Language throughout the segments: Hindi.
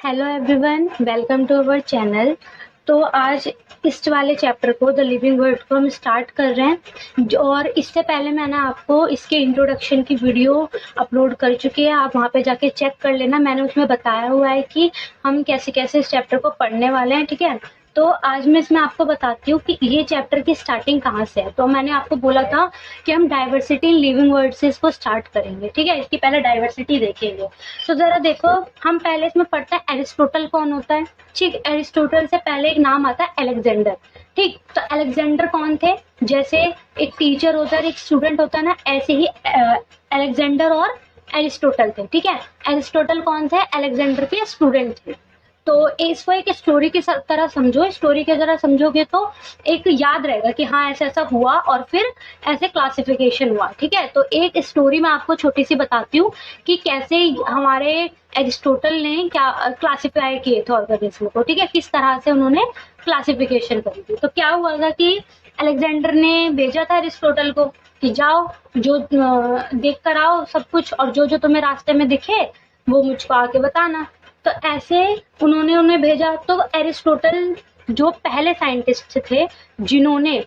Hello everyone, welcome to our channel. तो आज इस वाले चैप्टर को, द लिविंग वर्ड को हम स्टार्ट कर रहे हैं। और इससे पहले मैंने आपको इसके इंट्रोडक्शन की वीडियो अपलोड कर चुकी है, आप वहाँ पे जाके चेक कर लेना। मैंने उसमें बताया हुआ है कि हम कैसे कैसे इस चैप्टर को पढ़ने वाले हैं, ठीक है। तो आज मैं इसमें आपको बताती हूँ कि ये चैप्टर की स्टार्टिंग कहाँ से है। तो मैंने आपको बोला था कि हम डाइवर्सिटी इन लिविंग वर्ड से इसको स्टार्ट करेंगे, ठीक है। इसकी पहले डाइवर्सिटी देखेंगे। तो जरा देखो, हम पहले इसमें पढ़ते हैं एरिस्टोटल कौन होता है। ठीक, एरिस्टोटल से पहले एक नाम आता है अलेक्जेंडर। ठीक, तो अलेक्जेंडर कौन थे? जैसे एक टीचर होता है, एक स्टूडेंट होता है ना, ऐसे ही अलेक्जेंडर और एरिस्टोटल थे, ठीक है। एरिस्टोटल कौन थे? अलेक्जेंडर के स्टूडेंट थे। तो इसको एक स्टोरी की तरह समझो। स्टोरी की तरह समझोगे तो एक याद रहेगा कि हाँ ऐसा ऐसा हुआ और फिर ऐसे क्लासिफिकेशन हुआ, ठीक है। तो एक स्टोरी मैं आपको छोटी सी बताती हूँ कि कैसे हमारे एरिस्टोटल ने क्या क्लासिफाई किए थे ऑर्गेनिज्म को, ठीक है। किस तरह से उन्होंने क्लासिफिकेशन करी थी। तो क्या हुआ था कि अलेक्जेंडर ने भेजा था एरिस्टोटल को कि जाओ, जो देख कर आओ सब कुछ, और जो जो तुम्हें रास्ते में दिखे वो मुझको आके बताना। तो ऐसे उन्होंने उन्हें भेजा। तो एरिस्टोटल जो पहले साइंटिस्ट थे जिन्होंने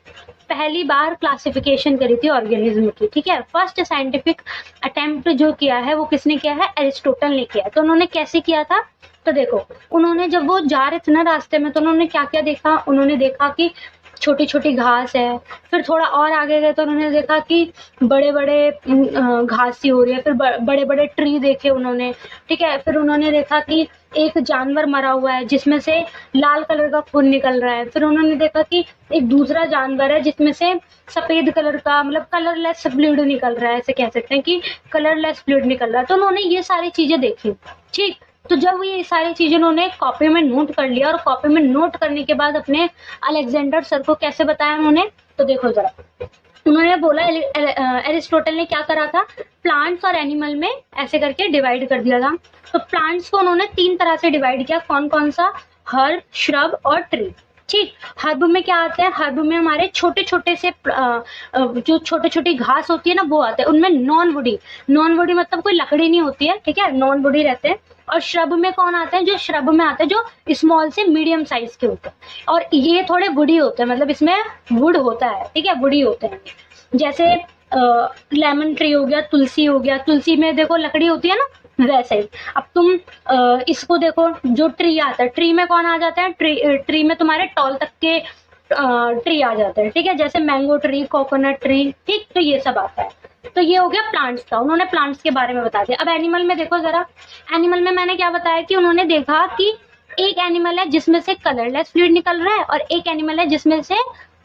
पहली बार क्लासिफिकेशन करी थी ऑर्गेनिज्म की, ठीक है। फर्स्ट साइंटिफिक अटेम्प्ट जो किया है वो किसने किया है? एरिस्टोटल ने किया। तो उन्होंने कैसे किया था? तो देखो, उन्होंने जब वो जा रहे थे ना रास्ते में, तो उन्होंने क्या क्या देखा? उन्होंने देखा कि छोटी छोटी घास है। फिर थोड़ा और आगे गए तो उन्होंने देखा कि बड़े बड़े घास सी हो रही है। फिर बड़े बड़े ट्री देखे उन्होंने, ठीक है। फिर उन्होंने देखा कि एक जानवर मरा हुआ है जिसमें से लाल कलर का खून निकल रहा है। फिर उन्होंने देखा कि एक दूसरा जानवर है जिसमें से सफेद कलर का, मतलब कलरलेस फ्लूइड निकल रहा है, ऐसे कह सकते हैं कि कलरलेस फ्लूइड निकल रहा है। तो उन्होंने ये सारी चीजें देखी, ठीक। तो जब ये सारी चीजें उन्होंने कॉपी में नोट कर लिया, और कॉपी में नोट करने के बाद अपने अलेक्जेंडर सर को कैसे बताया उन्होंने? तो देखो जरा, उन्होंने बोला, एरिस्टोटल ने क्या करा था, प्लांट्स और एनिमल में ऐसे करके डिवाइड कर दिया था। तो प्लांट्स को उन्होंने 3 तरह से डिवाइड किया। कौन कौन सा? हर्ब, श्रब और ट्री, ठीक। हर्ब में क्या आता है? हर्ब में हमारे छोटे छोटे से जो छोटी छोटी घास होती है ना, वो आते हैं। उनमें नॉन वुडी मतलब कोई लकड़ी नहीं होती है, ठीक है, नॉन वुडी रहते हैं। और श्रब में कौन आता है? जो श्रब में आता है जो स्मॉल से मीडियम साइज के होते हैं, और ये थोड़े वुडी होते हैं, मतलब इसमें वुड होता है, ठीक है, वुडी होते हैं। जैसे लेमन ट्री हो गया, तुलसी हो गया। तुलसी में देखो लकड़ी होती है ना, वैसे ही। अब तुम इसको देखो, जो ट्री आता है, ट्री में कौन आ जाता है? ट्री में तुम्हारे टॉल तक के ट्री आ जाते हैं, ठीक है, जैसे मैंगो ट्री, कोकोनट ट्री, ठीक। तो ये सब आता है। तो ये हो गया प्लांट्स का, उन्होंने प्लांट्स के बारे में बता दिया। अब एनिमल में देखो जरा, एनिमल में मैंने क्या बताया कि उन्होंने देखा कि एक एनिमल है जिसमें से कलरलेस फ्लूइड निकल रहा है, और एक एनिमल है जिसमें से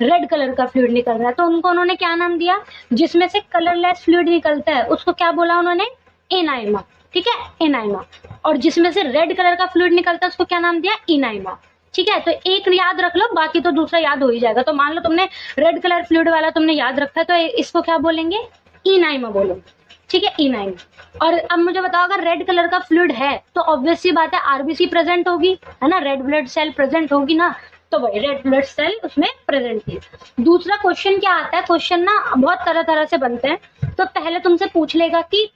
रेड कलर का फ्लूइड निकल रहा है। तो उनको उन्होंने क्या नाम दिया? जिसमें से कलरलेस फ्लूइड निकलता है उसको क्या बोला उन्होंने? एनाइमा, ठीक है, एनाइमा। और जिसमें से रेड कलर का फ्लूइड निकलता है उसको क्या नाम दिया? इनाइमा, ठीक है। तो एक याद रख लो, बाकी तो दूसरा याद हो ही जाएगा। तो मान लो तुमने रेड कलर फ्लूइड वाला तुमने याद रखा है, तो इसको क्या बोलेंगे? इनाइमा बोलेंगे, ठीक है, इनाइमा। और अब मुझे बताओ, अगर रेड कलर का फ्लूइड है तो ऑब्वियस सी बात है आरबीसी प्रेजेंट होगी, है ना, रेड ब्लड सेल प्रेजेंट होगी ना। तो भाई रेड ब्लड सेल उसमें प्रेजेंट थी। दूसरा क्वेश्चन क्या आता है? क्वेश्चन ना बहुत तरह तरह से बनते हैं। तो पहले तुमसे पूछ लेगा कि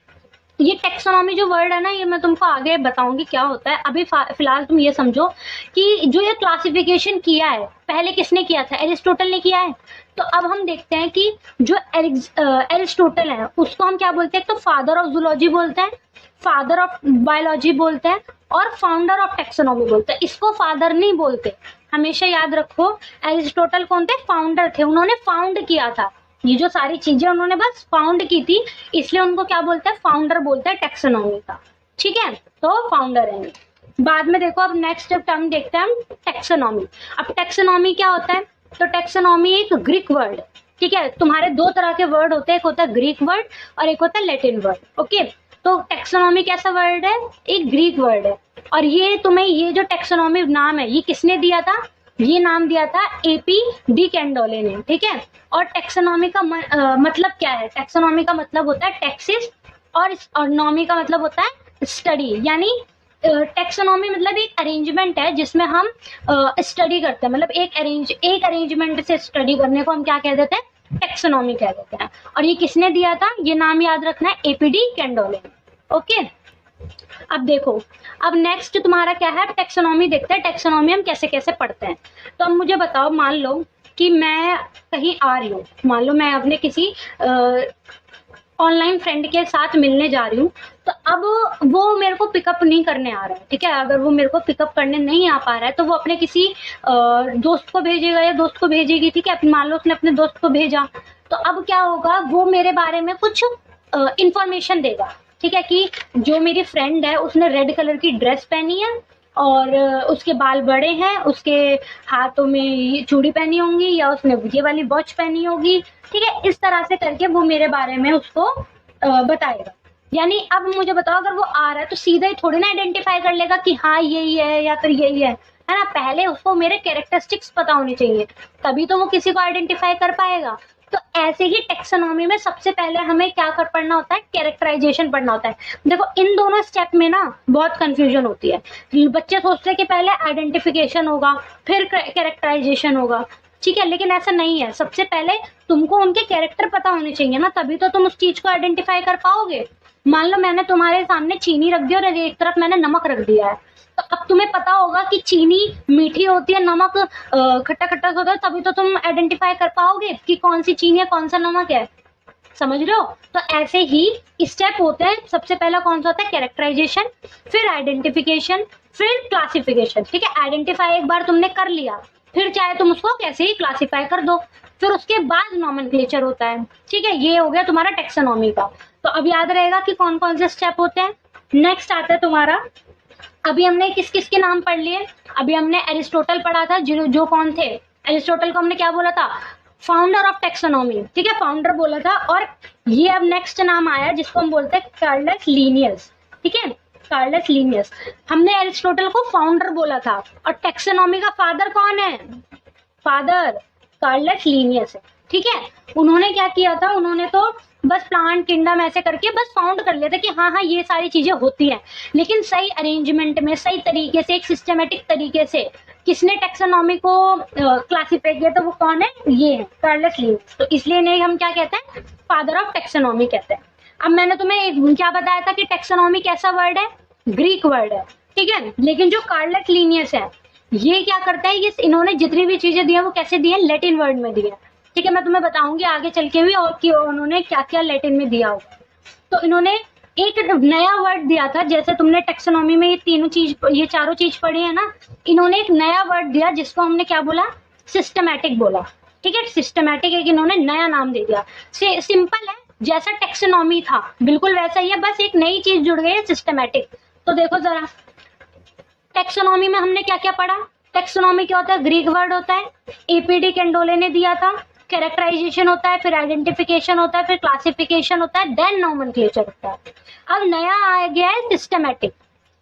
ये टेक्सोनॉमी जो वर्ड है ना, ये मैं तुमको आगे बताऊंगी क्या होता है। अभी फिलहाल तुम ये समझो कि जो ये क्लासिफिकेशन किया है पहले किसने किया था? एरिस्टोटल ने किया है। तो अब हम देखते हैं कि जो एरिस्टोटल है उसको हम क्या बोलते हैं? तो फादर ऑफ जूलॉजी बोलते हैं, फादर ऑफ बायोलॉजी बोलते हैं, और फाउंडर ऑफ टेक्सोनॉमी बोलते हैं। इसको फादर नहीं बोलते, हमेशा याद रखो। एरिस्टोटल कौन थे? फाउंडर थे, उन्होंने फाउंड किया था। ये जो सारी चीजें उन्होंने बस फाउंड की थी, इसलिए उनको क्या बोलते हैं? फाउंडर बोलते हैं टेक्सोनॉमी का, ठीक है। तो फाउंडर है। बाद में देखो, अब नेक्स्ट टर्म देखते हैं हम, टेक्सोनॉमी। अब टेक्सोनॉमी क्या होता है? तो टेक्सोनॉमी एक ग्रीक वर्ड, ठीक है। तुम्हारे 2 तरह के वर्ड होते हैं, एक होता है ग्रीक वर्ड और एक होता है लैटिन वर्ड, ओके। तो टेक्सोनॉमी कैसा वर्ड है? एक ग्रीक वर्ड है। और ये तुम्हें ये जो टेक्सोनॉमी नाम है ये किसने दिया था? ये नाम दिया था एपी डी कैंडोले ने, ठीक है। और टेक्सोनॉमी का मतलब क्या है? टेक्सोनॉमी का मतलब होता है टेक्सिस, और नॉमी का मतलब होता है स्टडी। यानी टेक्सोनॉमी मतलब एक अरेंजमेंट है जिसमें हम स्टडी करते हैं, मतलब एक अरेंजमेंट से स्टडी करने को हम क्या कह देते हैं? टेक्सोनॉमी कह देते हैं। और ये किसने दिया था? ये नाम याद रखना है, एपीडी कैंडोले, ओके। अब देखो, अब नेक्स्ट तुम्हारा क्या है, टेक्सोनॉमी देखते हैं, टेक्सोनॉमी हम कैसे कैसे पढ़ते हैं। तो अब मुझे बताओ, मान लो कि मैं कहीं आ रही हूँ, मान लो मैं अपने किसी ऑनलाइन फ्रेंड के साथ मिलने जा रही हूँ, तो अब वो मेरे को पिकअप नहीं करने आ रहा है, ठीक है। अगर वो मेरे को पिकअप करने नहीं आ पा रहा है तो वो अपने किसी दोस्त को भेजेगा या दोस्त को भेजेगी, ठीक है। मान लो उसने अपने दोस्त को भेजा, तो अब क्या होगा, वो मेरे बारे में कुछ इंफॉर्मेशन देगा, ठीक है, कि जो मेरी फ्रेंड है उसने रेड कलर की ड्रेस पहनी है और उसके बाल बड़े हैं, उसके हाथों में ये चूड़ी पहनी होंगी या उसने ये वाली वॉच पहनी होगी, ठीक है। इस तरह से करके वो मेरे बारे में उसको बताएगा। यानी अब मुझे बताओ, अगर वो आ रहा है तो सीधा ही थोड़ी ना आइडेंटिफाई कर लेगा कि हाँ यही है या फिर यही है ना। पहले उसको मेरे कैरेक्टरिस्टिक्स पता होने चाहिए, तभी तो वो किसी को आइडेंटिफाई कर पाएगा। तो ऐसे ही टेक्सोनॉमी में सबसे पहले हमें क्या कर पढ़ना होता है, कैरेक्टराइजेशन पढ़ना होता है। देखो इन दोनों स्टेप में ना बहुत कंफ्यूजन होती है। बच्चे सोचते हैं कि पहले आइडेंटिफिकेशन होगा फिर कैरेक्टराइजेशन होगा, ठीक है, लेकिन ऐसा नहीं है। सबसे पहले तुमको उनके कैरेक्टर पता होने चाहिए ना, तभी तो तुम उस चीज को आइडेंटिफाई कर पाओगे। मान लो मैंने तुम्हारे सामने चीनी रख दी और एक तरफ मैंने नमक रख दिया है, तो अब तुम्हें पता होगा कि चीनी मीठी होती है, नमक खट्टा खट्टा होता है, तभी तो तुम आइडेंटिफाई कर पाओगे कि कौन सी चीनी है कौन सा नमक है। समझ रहे हो? तो ऐसे ही स्टेप होते हैं। सबसे पहला कौन सा होता है, कैरेक्टराइजेशन, फिर आइडेंटिफिकेशन, फिर क्लासिफिकेशन, ठीक है। आइडेंटिफाई एक बार तुमने कर लिया, फिर चाहे तुम उसको कैसे ही क्लासिफाई कर दो, फिर उसके बाद नॉमेनक्लेचर होता है, ठीक है। ये हो गया तुम्हारा टेक्सोनॉमी का। तो अब याद रहेगा कि कौन कौन से स्टेप होते हैं। नेक्स्ट आता है तुम्हारा, अभी हमने किस किस के नाम पढ़ लिए। अभी हमने एरिस्टोटल पढ़ा था, जो कौन थे, एरिस्टोटल को हमने क्या बोला था, फाउंडर ऑफ टेक्सोनॉमी, ठीक है, फाउंडर बोला था। और ये अब नेक्स्ट नाम आया जिसको हम बोलते हैं कार्लस लीनियस, ठीक है, कार्लस लीनियस। हमने एरिस्टोटल को फाउंडर बोला था और टेक्सोनॉमी का फादर कौन है, फादर कार्लस लीनियस है, ठीक है। उन्होंने क्या किया था, उन्होंने तो बस प्लांट किंगडम ऐसे करके बस फाउंड कर लिया था कि हाँ हाँ ये सारी चीजें होती हैं, लेकिन सही अरेंजमेंट में, सही तरीके से, एक सिस्टमेटिक तरीके से किसने टेक्सोनॉमी को क्लासिफाई किया, तो वो कौन है, ये है कार्लस लीनियस। तो इसलिए इन्हें हम क्या कहते हैं, फादर ऑफ टेक्सोनॉमी कहते हैं। अब मैंने तुम्हें क्या बताया था कि टेक्सोनॉमी कैसा वर्ड है, ग्रीक वर्ड है, ठीक है। लेकिन जो कार्लस लीनियस है ये क्या करता है, ये इन्होंने जितनी भी चीजें दी है वो कैसे दी है, लैटिन वर्ड में दी है, ठीक है। मैं तुम्हें बताऊंगी आगे चल के भी और कि उन्होंने क्या क्या लैटिन में दिया होगा। तो इन्होंने एक नया वर्ड दिया था, जैसे तुमने टेक्सोनॉमी में ये चारों चीज पढ़ी है ना, इन्होंने एक नया वर्ड दिया जिसको हमने क्या बोला, सिस्टमैटिक बोला, ठीक है। सिस्टमैटिक एक इन्होंने नया नाम दे दिया। सिंपल है, जैसा टेक्सोनॉमी था बिल्कुल वैसा ही है, बस एक नई चीज जुड़ गई है, सिस्टमैटिक। तो देखो जरा, टेक्सोनॉमी में हमने क्या क्या पढ़ा, टेक्सोनॉमी क्या होता है, ग्रीक वर्ड होता है, एपीडी कैंडोले ने दिया था। कैरेक्टराइजेशन होता है, फिर आइडेंटिफिकेशन होता है, फिर क्लासिफिकेशन होता है, देन नोमेनक्लेचर होता है। अब नया आ गया है सिस्टमैटिक।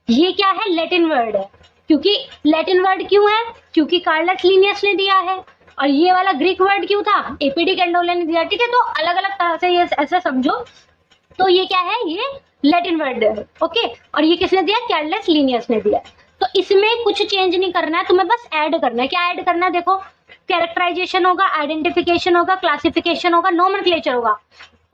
ये क्या है, लैटिन वर्ड है। क्योंकि लैटिन वर्ड क्यों है, क्योंकि कार्लस लीनियस ने दिया है। और ये वाला ग्रीक वर्ड क्यों था, एपीडी कैंडोले ने दिया, ठीक है। तो अलग अलग तरह से ये ऐसा समझो। तो ये क्या है, ये लैटिन वर्ड है, ओके। और ये किसने दिया, कार्लस लीनियस ने दिया। तो इसमें कुछ चेंज नहीं करना है, तुम्हें बस ऐड करना है। क्या ऐड करना है, देखो, कैरेक्टराइजेशन होगा, आइडेंटिफिकेशन होगा, क्लासिफिकेशन होगा, नोमेनक्लेचर होगा,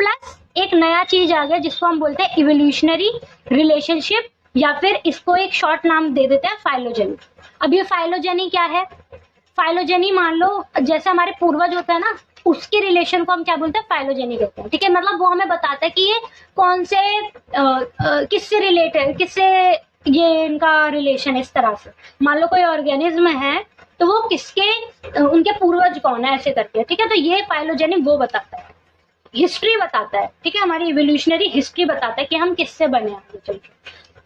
प्लस एक नया चीज आ गया जिसको हम बोलते हैं इवोल्यूशनरी रिलेशनशिप, या फिर इसको एक शॉर्ट नाम दे देते हैं फाइलोजेनी। अब ये फाइलोजेनी क्या है, फाइलोजेनी मान लो जैसे हमारे पूर्वज होता है ना, उसके रिलेशन को हम क्या बोलते हैं, फाइलोजेनी कहते हैं, ठीक है। मतलब वो हमें बताता है कि ये कौन से किससे रिलेटेड, किससे ये इनका रिलेशन है। इस तरह से मान लो कोई ऑर्गेनिज्म है तो वो किसके, उनके पूर्वज कौन है, ऐसे करके, ठीक है। तो ये फाइलोजेनी वो बताता है, हिस्ट्री बताता है, ठीक है, हमारी इवोल्यूशनरी हिस्ट्री बताता है कि हम किससे बने आगे चल के।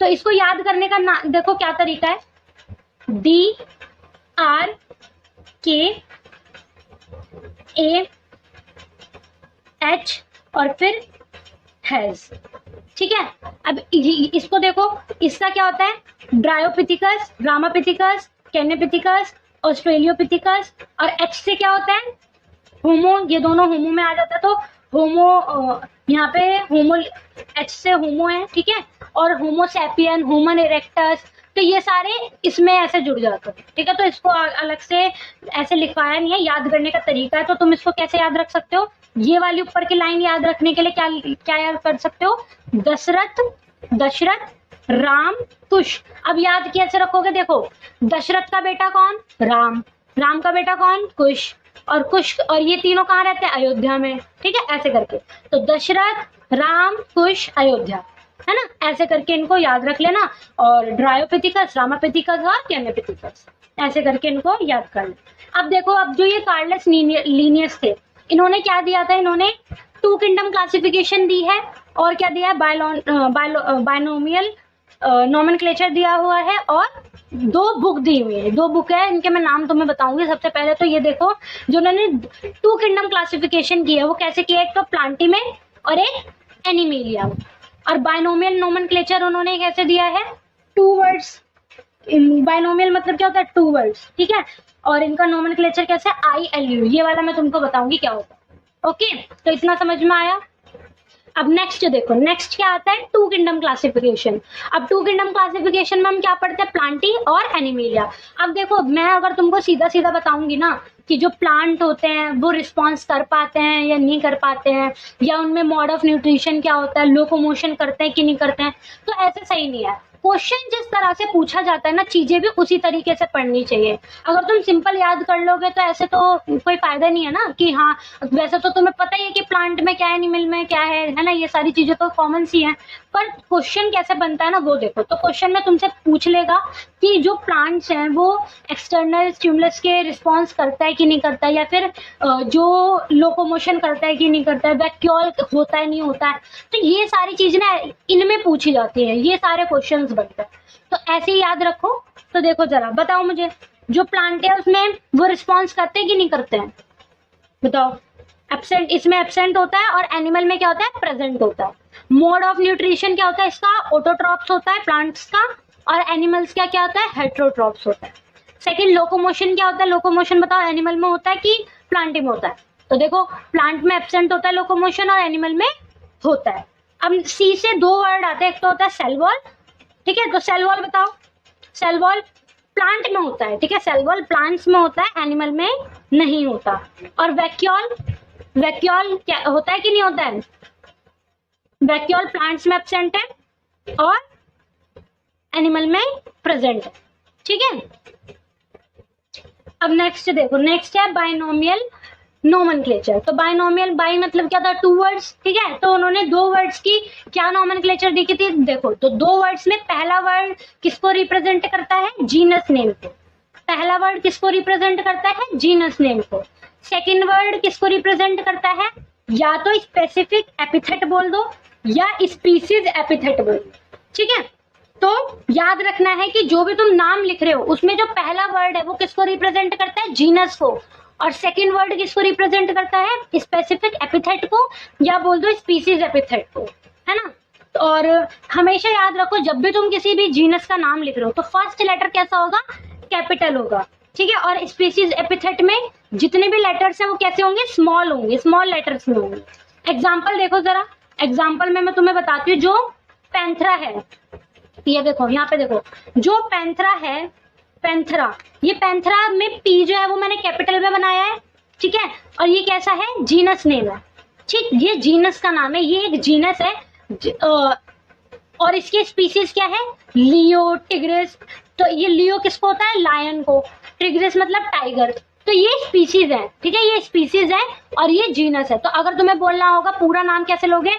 तो इसको याद करने का देखो क्या तरीका है, DRKAH और फिर हैज, ठीक है। अब इसको देखो, इसका क्या होता है, ड्रायोपिथिकस, रामापिथिकस, कैनेपिथिकस, ऑस्ट्रेलियोपिथिकस। और एच से क्या होता है, होमो, ये दोनों होमो में आ जाता है। तो होमो, यहाँ पे होमो, एच से होमो है, ठीक है। और होमोसैपियन, होमन इरेक्टस, तो ये सारे इसमें ऐसे जुड़ जाते हैं, ठीक है। तो इसको अलग से ऐसे लिखवाया नहीं है, याद करने का तरीका है। तो तुम इसको कैसे याद रख सकते हो, ये वाली ऊपर की लाइन याद रखने के लिए क्या क्या याद कर सकते हो, दशरथ, राम कुश। अब याद कैसे रखोगे, देखो दशरथ का बेटा कौन, राम, राम का बेटा कौन, कुश, और कुश, और ये तीनों कहाँ रहते हैं, अयोध्या में। ठीक है, ऐसे करके तो दशरथ, राम, कुश, अयोध्या, है ना, ऐसे करके इनको याद रख लेना। और ड्रायोपिथिकस, रामापिथिकस और केम्योपिथिकस, ऐसे करके इनको याद कर लेना। अब देखो, अब जो ये कार्लस लीनियस थे, इन्होंने क्या दिया था, इन्होंने 2 किंगडम क्लासिफिकेशन दी है, और क्या दिया है, बायनोमियल नोमेनक्लेचर दिया हुआ है, और 2 बुक दी हुई है। 2 बुक है, इनके मैं नाम तुम्हें बताऊंगी। सबसे पहले तो ये देखो, जो उन्होंने 2 किंगडम क्लासिफिकेशन की है वो कैसे किया, एक तो प्लांटी में और एक एनिमेलिया में। और बायनोमियल नोमेनक्लेचर उन्होंने कैसे दिया है, 2 वर्ड्स। बायनोमियल मतलब क्या होता है, 2 वर्ड्स, ठीक है। और इनका नोमेनक्लेचर कैसे, ILU, ये वाला मैं तुमको बताऊंगी क्या होता है। ओके, तो इतना समझ में आया। अब नेक्स्ट देखो, नेक्स्ट क्या आता है, 2 किंगडम क्लासिफिकेशन। अब 2 किंगडम क्लासिफिकेशन में हम क्या पढ़ते हैं, प्लांटी और एनिमेलिया। अब देखो, मैं अगर तुमको सीधा सीधा बताऊंगी ना कि जो प्लांट होते हैं वो रिस्पॉन्स कर पाते हैं या नहीं कर पाते हैं, या उनमें मोड ऑफ न्यूट्रिशन क्या होता है, लोकोमोशन करते हैं कि नहीं करते हैं, तो ऐसे सही नहीं है। क्वेश्चन जिस तरह से पूछा जाता है ना, चीजें भी उसी तरीके से पढ़नी चाहिए। अगर तुम सिंपल याद कर लोगे तो ऐसे तो कोई फायदा नहीं है ना, कि हाँ वैसे तो तुम्हें पता ही है कि प्लांट में क्या है, एनिमल में क्या है ना, ये सारी चीजें तो कॉमन सी हैं। पर क्वेश्चन कैसे बनता है ना, वो देखो। तो क्वेश्चन में तुमसे पूछ लेगा कि जो प्लांट्स हैं वो एक्सटर्नल स्टिमुलस के रिस्पॉन्स करता है कि नहीं करता है, या फिर जो लोकोमोशन करता है कि नहीं करता है, वैक्यूल होता है नहीं होता है, तो ये सारी चीजें ना इनमें पूछी जाती है, ये सारे क्वेश्चंस बनते हैं। तो ऐसे ही याद रखो। तो देखो जरा बताओ मुझे, जो प्लांट है उसमें वो रिस्पॉन्स करते हैं कि नहीं करते हैं, बताओ। एब्सेंट, इसमें एब्सेंट होता है, और एनिमल में क्या होता है, प्रेजेंट होता है। मोड ऑफ न्यूट्रिशन क्या होता है इसका, ऑटोट्रॉप्स होता है प्लांट्स का, और एनिमल्स का क्या होता है, हेट्रोट्रॉप्स होता है। सेकंड, लोकोमोशन क्या होता है, लोकोमोशन बताओ एनिमल में होता है कि प्लांट में होता है। तो देखो प्लांट में एब्सेंट होता है लोकोमोशन, और एनिमल में होता है। अब सी से 2 वर्ड आते हैं, एक तो होता है सेल वॉल, ठीक है, तो सेल वॉल बताओ। सेल वॉल प्लांट में होता है, ठीक है, सेल वॉल प्लांट्स में होता है, एनिमल में नहीं होता। और वैक्यूल, वैक्यूल क्या होता है कि नहीं होता है, वैक्यूल प्लांट्स में एब्सेंट है और एनिमल में प्रेजेंट है, ठीक है। अब नेक्स्ट देखो, नेक्स्ट है बाइनोमियल नोमेनक्लेचर। तो बाइनोमियल, बाई मतलब क्या था, 2 वर्ड्स, ठीक है। तो उन्होंने 2 वर्ड्स की क्या नोमेनक्लेचर दी थी, देखो। तो 2 वर्ड्स में पहला वर्ड किसको रिप्रेजेंट करता है, जीनस नेम को। पहला वर्ड किसको रिप्रेजेंट करता है, जीनस नेम को। सेकंड वर्ड किसको रिप्रेजेंट करता है, या तो स्पेसिफिक एपिथेट बोल दो या स्पीसीज एपिथेट बोल दो, ठीक है। तो याद रखना है कि जो भी तुम नाम लिख रहे हो उसमें जो पहला वर्ड है वो किसको रिप्रेजेंट करता है, जीनस को, और सेकंड वर्ड किसको रिप्रेजेंट करता है, स्पेसिफिक एपिथेट को, या बोल दो स्पीसीज एपिथेट को, है ना। और हमेशा याद रखो, जब भी तुम किसी भी जीनस का नाम लिख रहे हो तो फर्स्ट लेटर कैसा होगा, कैपिटल होगा, ठीक है। और स्पीसीज एपिथेट में जितने भी लेटर्स हैं वो कैसे होंगे, स्मॉल होंगे, स्मॉल लेटर्स में होंगे। एग्जाम्पल देखो जरा, एग्जाम्पल में मैं तुम्हें बताती हूँ। जो पैंथरा है, ये देखो यहाँ पे देखो, जो पैंथरा है, पैंथरा, ये पैंथरा में पी जो है वो मैंने कैपिटल में बनाया है, ठीक है। और ये कैसा है, जीनस नेम है, ठीक, ये जीनस का नाम है, ये एक जीनस है। और इसके स्पीसीज क्या है, लियो, टिग्रिस। तो ये लियो किसको होता है, लायन को, टिग्रिस मतलब टाइगर। तो ये स्पीसीज है, ठीक है, ये स्पीसीज है और ये जीनस है। तो अगर तुम्हें बोलना होगा पूरा नाम कैसे लोगे,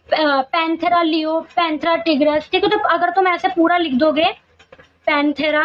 पैंथेरा लियो, पैंथेरा टिग्रिस, ठीक है। तो अगर तुम ऐसे पूरा लिख दोगे, पैंथेरा,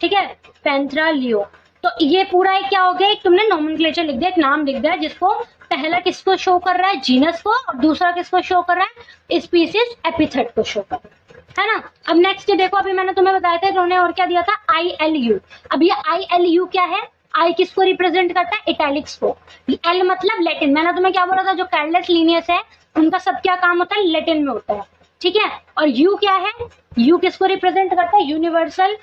ठीक है, पैंथेरा लियो, तो ये पूरा एक क्या हो गया, एक तुमने नोमेनक्लेचर लिख दिया, एक नाम लिख दिया, जिसको पहला किसको शो कर रहा है, जीनस को, और दूसरा किसको शो कर रहा है, स्पीसीज एपिथेट को शो कर रहा है ना। अब नेक्स्ट देखो, अभी मैंने तुम्हें बताया था इन्होंने और क्या दिया था, ILU। अब ये ILU क्या है, आई किसको रिप्रेजेंट करता है, इटैलिक्स को। एल मतलब लैटिन, मैंने तुम्हें क्या बोला था, जो कार्लस लीनियस है उनका सब क्या काम होता है, लैटिन में होता है, ठीक है। और यू क्या है, यू किसको रिप्रेजेंट करता है, यूनिवर्सल।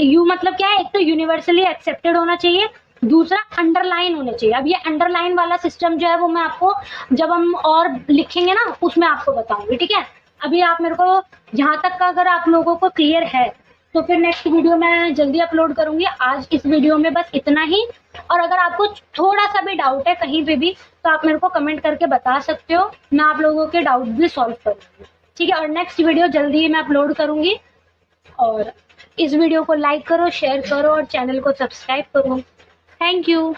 यू मतलब क्या है, एक तो यूनिवर्सली एक्सेप्टेड होना चाहिए, दूसरा अंडरलाइन होना चाहिए। अब ये अंडरलाइन वाला सिस्टम जो है वो मैं आपको जब हम और लिखेंगे ना उसमें आपको बताऊंगी, ठीक है। अभी आप मेरे को यहाँ तक का अगर आप लोगों को क्लियर है तो फिर नेक्स्ट वीडियो मैं जल्दी अपलोड करूंगी। आज इस वीडियो में बस इतना ही। और अगर आपको थोड़ा सा भी डाउट है कहीं पे भी तो आप मेरे को कमेंट करके बता सकते हो, मैं आप लोगों के डाउट भी सॉल्व करूंगी। ठीक है, और नेक्स्ट वीडियो जल्दी ही मैं अपलोड करूँगी। और इस वीडियो को लाइक करो, शेयर करो और चैनल को सब्सक्राइब करो। Thank you.